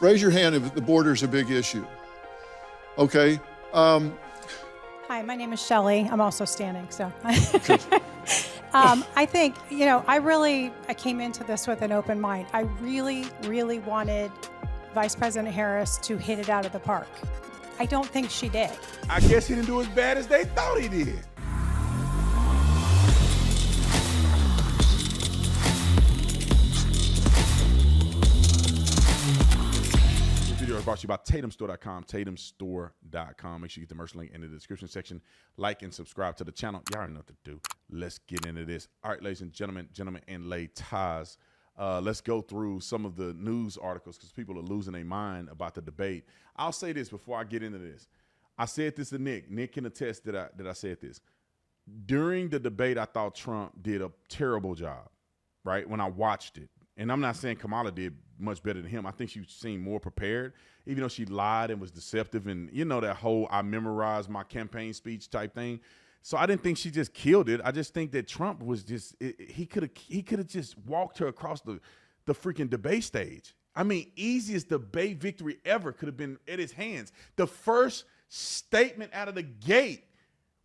Raise your hand if the border is a big issue. Okay. Hi, my name is Shelley. I'm also standing, so. I think, I came into this with an open mind. I really, really wanted Vice President Harris to hit it out of the park. I don't think she did. I guess he didn't do as bad as they thought he did. Brought to you by TatumStore.com, TatumStore.com. Make sure you get the merch link in the description section. Like and subscribe to the channel. Y'all already know what to do. Let's get into this. All right, ladies and gentlemen, and ladies, let's go through some of the news articles because people are losing their mind about the debate. I'll say this before I get into this. I said this to Nick. Nick can attest that I said this. During the debate, I thought Trump did a terrible job, right, when I watched it. And I'm not saying Kamala did much better than him. I think she seemed more prepared, even though she lied and was deceptive and, that whole I memorized my campaign speech type thing. So I didn't think she just killed it. I just think that Trump was just he could have just walked her across the freaking debate stage. I mean, easiest debate victory ever could have been at his hands. The first statement out of the gate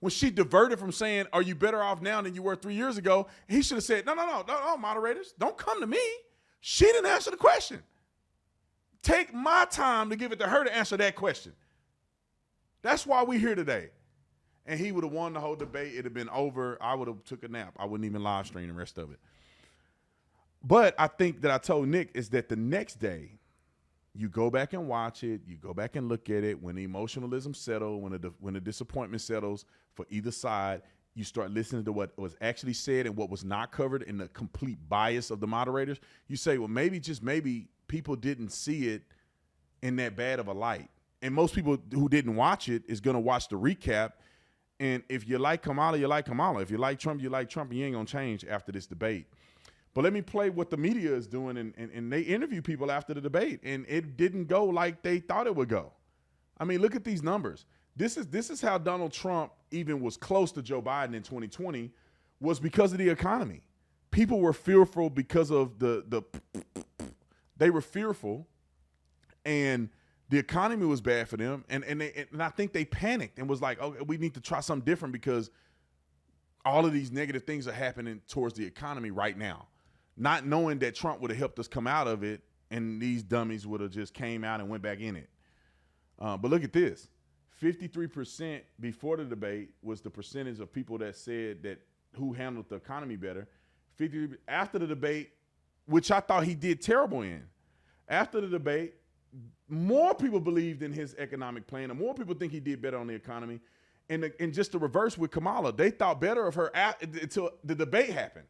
when she diverted from saying, "Are you better off now than you were 3 years ago?" He should have said, no, moderators, don't come to me. She didn't answer the question. Take my time to give it to her to answer that question. That's why we're here today. And he would have won the whole debate. It'd have been over. I would have took a nap. I wouldn't even live stream the rest of it. But I think that I told Nick is that the next day, you go back and watch it. You go back and look at it. When the emotionalism settles, when the disappointment settles for either side, you start listening to what was actually said and what was not covered in the complete bias of the moderators. You say, well, maybe, just maybe, people didn't see it in that bad of a light. And most people who didn't watch it is going to watch the recap. And if you like Kamala, you like Kamala. If you like Trump, you like Trump. And you ain't going to change after this debate. But let me play what the media is doing. And they interview people after the debate. And it didn't go like they thought it would go. I mean, look at these numbers. This is how Donald Trump even was close to Joe Biden in 2020, was because of the economy. People were fearful because of they were fearful, and the economy was bad for them. And I think they panicked and was like, "Oh, we need to try something different because all of these negative things are happening towards the economy right now," not knowing that Trump would have helped us come out of it, and these dummies would have just came out and went back in it. But look at this. 53% before the debate was the percentage of people that said that who handled the economy better. 50 after the debate, which I thought he did terrible in. After the debate, more people believed in his economic plan, and more people think he did better on the economy. And just the reverse with Kamala, they thought better of her until the debate happened,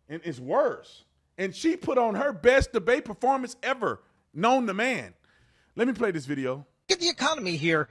and it's worse. And she put on her best debate performance ever, known to man. Let me play this video. At the economy here,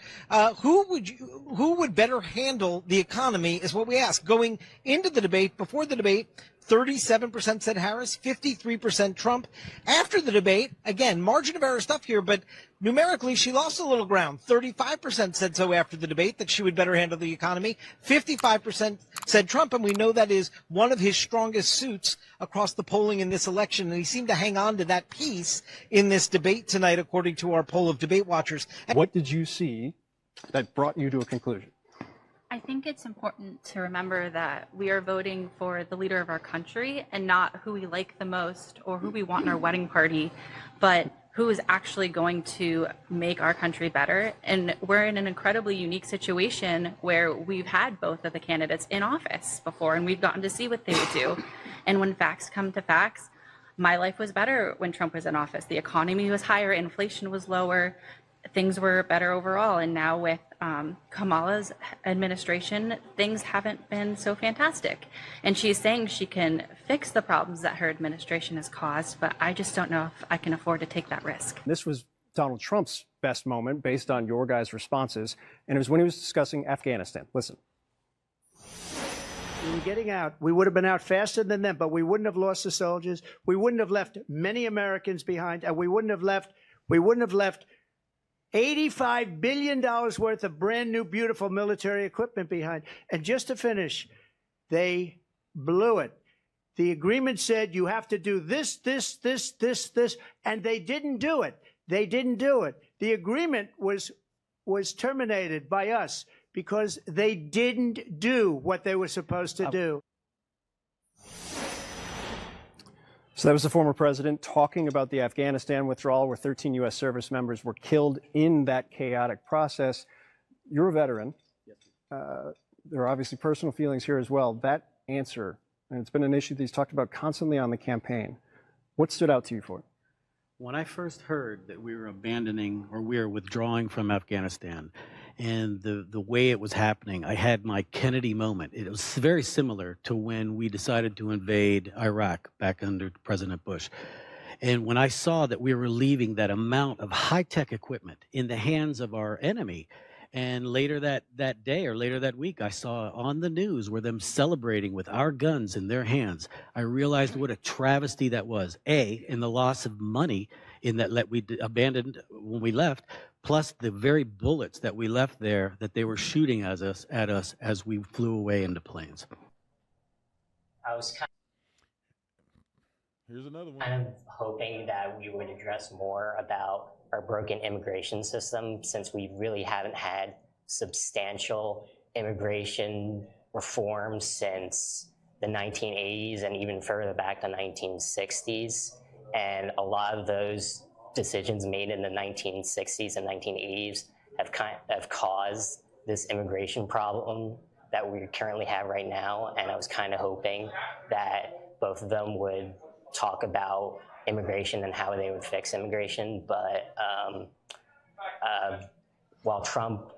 who would better handle the economy is what we asked. Going into the debate, before the debate, 37% said Harris, 53% Trump. After the debate, again, margin of error stuff here, but numerically she lost a little ground. 35% said so after the debate, that she would better handle the economy. 55% said Trump, and we know that is one of his strongest suits across the polling in this election, and he seemed to hang on to that piece in this debate tonight, according to our poll of debate watchers. What did you see that brought you to a conclusion? I think it's important to remember that we are voting for the leader of our country and not who we like the most or who we want in our wedding party, but who is actually going to make our country better. And we're in an incredibly unique situation where we've had both of the candidates in office before, and we've gotten to see what they would do. And when facts come to facts, my life was better when Trump was in office. The economy was higher, inflation was lower, things were better overall. And now with Kamala's administration, things haven't been so fantastic. And she's saying she can fix the problems that her administration has caused, but I just don't know if I can afford to take that risk. This was Donald Trump's best moment based on your guys' responses, and it was when he was discussing Afghanistan. Listen. We were getting out. We would have been out faster than them, but we wouldn't have lost the soldiers. We wouldn't have left many Americans behind, and we wouldn't have left $85 billion worth of brand new, beautiful military equipment behind. And just to finish, they blew it. The agreement said you have to do this, and they didn't do it. They didn't do it. The agreement was terminated by us because they didn't do what they were supposed to do. So that was the former president talking about the Afghanistan withdrawal, where 13 U.S. service members were killed in that chaotic process. You're a veteran. There are obviously personal feelings here as well. That answer, and it's been an issue that he's talked about constantly on the campaign. What stood out to you for it? When I first heard that we were abandoning or we were withdrawing from Afghanistan and the way it was happening, I had my Kennedy moment. It was very similar to when we decided to invade Iraq back under President Bush. And when I saw that we were leaving that amount of high-tech equipment in the hands of our enemy, and later that day or later that week, I saw on the news where them celebrating with our guns in their hands. I realized what a travesty that was. In the loss of money in that we abandoned when we left, plus the very bullets that we left there that they were shooting at us as we flew away into planes. I was Here's another one. kind of hoping that we would address more about our broken immigration system, since we really haven't had substantial immigration reform since the 1980s and even further back to 1960s. And a lot of those decisions made in the 1960s and 1980s have caused this immigration problem that we currently have right now. And I was kind of hoping that both of them would talk about immigration and how they would fix immigration. But while Trump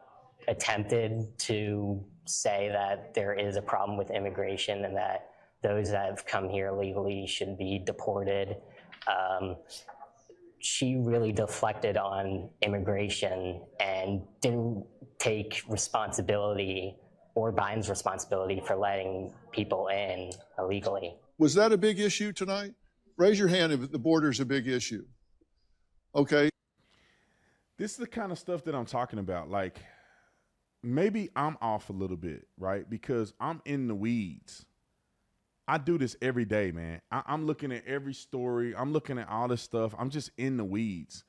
attempted to say that there is a problem with immigration and that those that have come here illegally should be deported, she really deflected on immigration and didn't take responsibility or Biden's responsibility for letting people in illegally. Was that a big issue tonight? Raise your hand if the border's a big issue. Okay. This is the kind of stuff that I'm talking about. Like, maybe I'm off a little bit, right? Because I'm in the weeds. I do this every day, man. I'm looking at every story. I'm looking at all this stuff. I'm just in the weeds.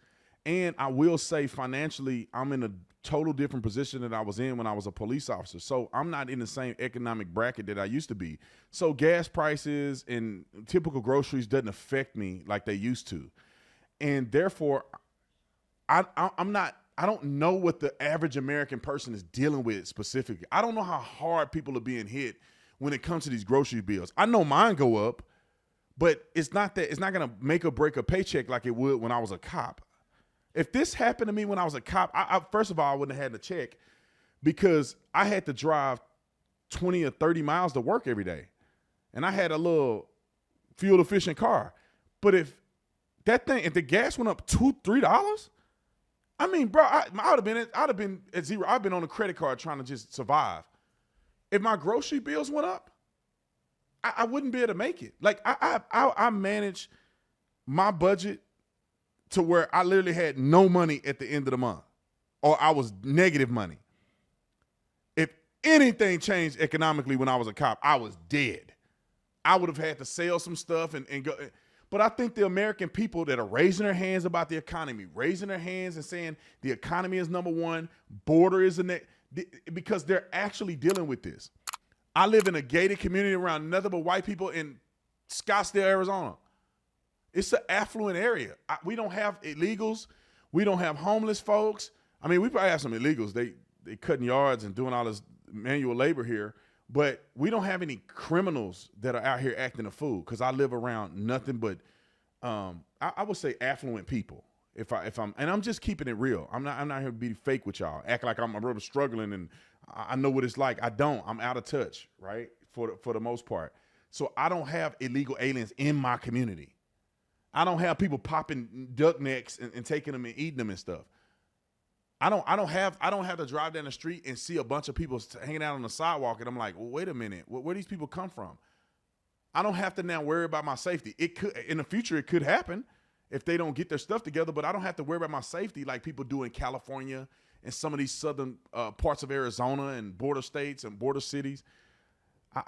And I will say financially, I'm in a total different position that I was in when I was a police officer. So I'm not in the same economic bracket that I used to be. So gas prices and typical groceries doesn't affect me like they used to. And therefore, I don't know what the average American person is dealing with specifically. I don't know how hard people are being hit when it comes to these grocery bills. I know mine go up, but it's not going to make or break a paycheck like it would when I was a cop. If this happened to me when I was a cop, first of all, I wouldn't have had to check because I had to drive 20 or 30 miles to work every day. And I had a little fuel efficient car. But if the gas went up $2-3, I mean, bro, I'd have been at zero. I've been on a credit card trying to just survive. If my grocery bills went up, I wouldn't be able to make it. Like I manage my budget to where I literally had no money at the end of the month, or I was negative money. If anything changed economically when I was a cop, I was dead. I would have had to sell some stuff and go. But I think the American people that are raising their hands about the economy, raising their hands and saying the economy is number one, border is the next, because they're actually dealing with this. I live in a gated community around nothing but white people in Scottsdale, Arizona. It's an affluent area. We don't have illegals. We don't have homeless folks. I mean, we probably have some illegals. They cutting yards and doing all this manual labor here. But we don't have any criminals that are out here acting a fool because I live around nothing but, I would say, affluent people. I'm just keeping it real. I'm not here to be fake with y'all. Act like I'm really struggling and I know what it's like. I don't. I'm out of touch, right? For the most part. So I don't have illegal aliens in my community. I don't have people popping duck necks and taking them and eating them and stuff. I don't have to drive down the street and see a bunch of people hanging out on the sidewalk and I'm like, well, wait a minute, where these people come from? I don't have to now worry about my safety. It could, in the future, it could happen if they don't get their stuff together, but I don't have to worry about my safety like people do in California and some of these southern parts of Arizona and border states and border cities.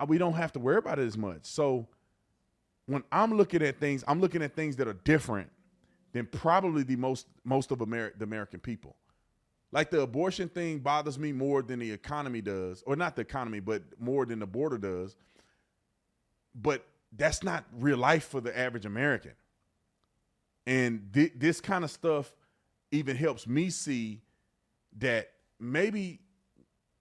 We don't have to worry about it as much. So when I'm looking at things that are different than probably the most of the American people. Like the abortion thing bothers me more than the economy does, or not the economy, but more than the border does. But that's not real life for the average American. And this kind of stuff even helps me see that maybe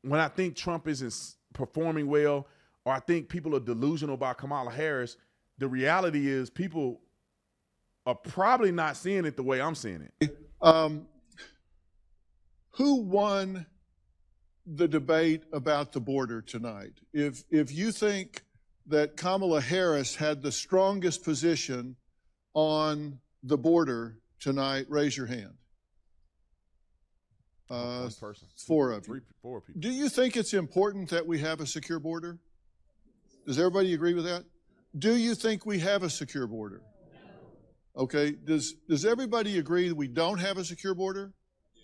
when I think Trump isn't performing well, or I think people are delusional about Kamala Harris, the reality is people are probably not seeing it the way I'm seeing it. Who won the debate about the border tonight? If you think that Kamala Harris had the strongest position on the border tonight, raise your hand. One person. Four of you. Four people. Do you think it's important that we have a secure border? Does everybody agree with that? Do you think we have a secure border? Okay. Does everybody agree that we don't have a secure border?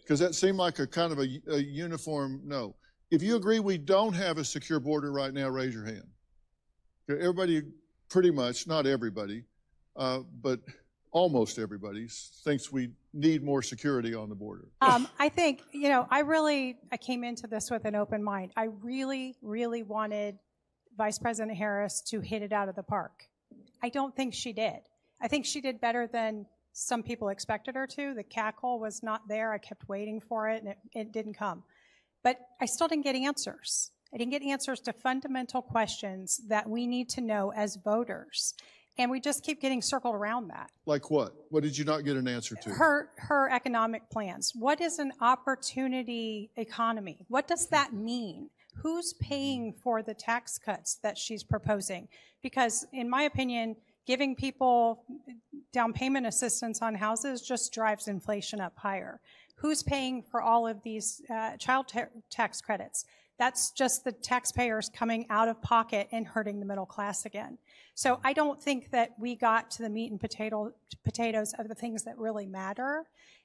Because that seemed like a kind of a uniform no. If you agree we don't have a secure border right now, raise your hand. Okay, everybody, pretty much, not everybody, but almost everybody thinks we need more security on the border. I think, I came into this with an open mind. I really, really wanted Vice President Harris to hit it out of the park. I don't think she did. I think she did better than some people expected her to. The cackle was not there. I kept waiting for it, and it didn't come. But I still didn't get answers. I didn't get answers to fundamental questions that we need to know as voters. And we just keep getting circled around that. Like what? What did you not get an answer to? Her economic plans. What is an opportunity economy? What does that mean? Who's paying for the tax cuts that she's proposing? Because in my opinion, giving people down payment assistance on houses just drives inflation up higher. Who's paying for all of these child tax credits? That's just the taxpayers coming out of pocket and hurting the middle class again. So I don't think that we got to the meat and potatoes of the things that really matter.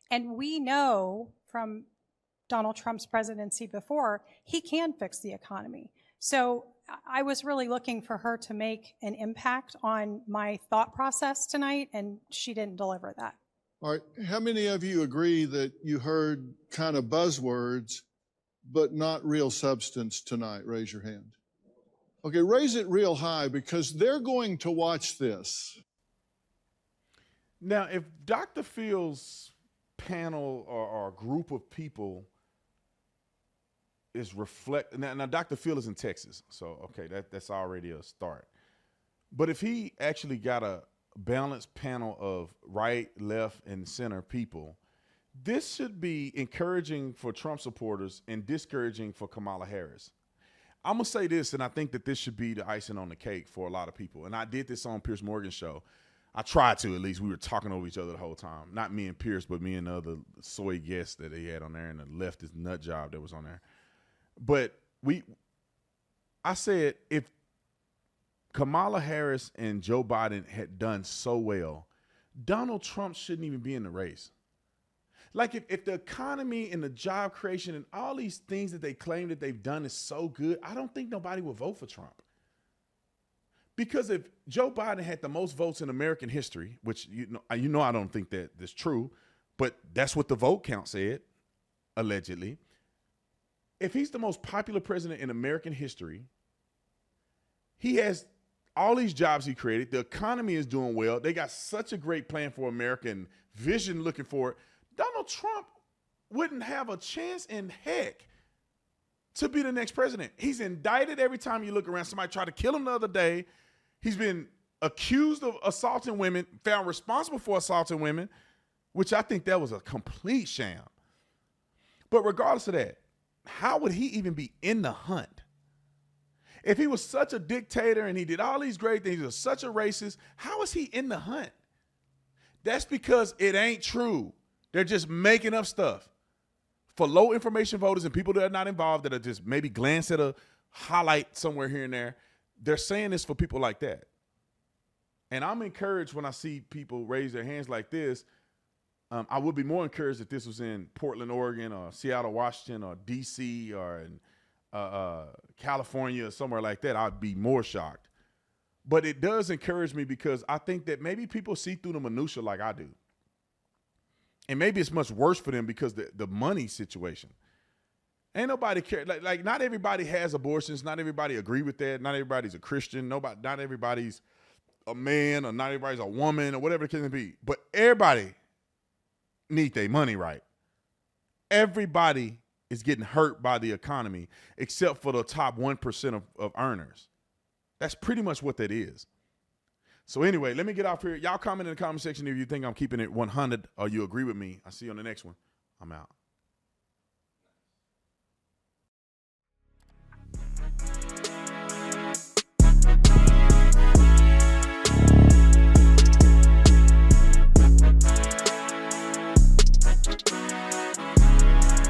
And we know from Donald Trump's presidency before, he can fix the economy. So I was really looking for her to make an impact on my thought process tonight, and she didn't deliver that. All right. How many of you agree that you heard kind of buzzwords, but not real substance tonight? Raise your hand. Okay, raise it real high because they're going to watch this. Now, if Dr. Phil's panel or group of people is now Dr. Phil is in Texas, so okay, that's already a start. But if he actually got a balanced panel of right, left, and center people, this should be encouraging for Trump supporters and discouraging for Kamala Harris. I'm going to say this, and I think that this should be the icing on the cake for a lot of people. And I did this on Piers Morgan's show. I tried to, at least. We were talking over each other the whole time. Not me and Piers, but me and the other soy guests that he had on there and the leftist nut job that was on there. But I said, if Kamala Harris and Joe Biden had done so well, Donald Trump shouldn't even be in the race. Like if the economy and the job creation and all these things that they claim that they've done is so good, I don't think nobody will vote for Trump. Because if Joe Biden had the most votes in American history, which I don't think that's true, but that's what the vote count said, allegedly. If he's the most popular president in American history, he has all these jobs he created. The economy is doing well. They got such a great plan for America and vision looking for it. Donald Trump wouldn't have a chance in heck to be the next president. He's indicted every time you look around. Somebody tried to kill him the other day. He's been accused of assaulting women, found responsible for assaulting women, which I think that was a complete sham. But regardless of that, how would he even be in the hunt? If he was such a dictator and he did all these great things, he was such a racist, how is he in the hunt? That's because it ain't true. They're just making up stuff for low information voters and people that are not involved, that are just maybe glance at a highlight somewhere here and there. They're saying this for people like that. And I'm encouraged when I see people raise their hands like this. I would be more encouraged if this was in Portland, Oregon, or Seattle, Washington, or D.C., or in California, or somewhere like that. I'd be more shocked. But it does encourage me because I think that maybe people see through the minutia like I do. And maybe it's much worse for them because the money situation. Ain't nobody care. Like not everybody has abortions. Not everybody agree with that. Not everybody's a Christian. Not everybody's a man, or not everybody's a woman, or whatever the case may be. But everybody need their money right. Everybody is getting hurt by the economy except for the top 1% of earners. That's pretty much what that is. So anyway, let me get off here. Y'all comment in the comment section if you think I'm keeping it 100 or you agree with me. I'll see you on the next one. I'm out.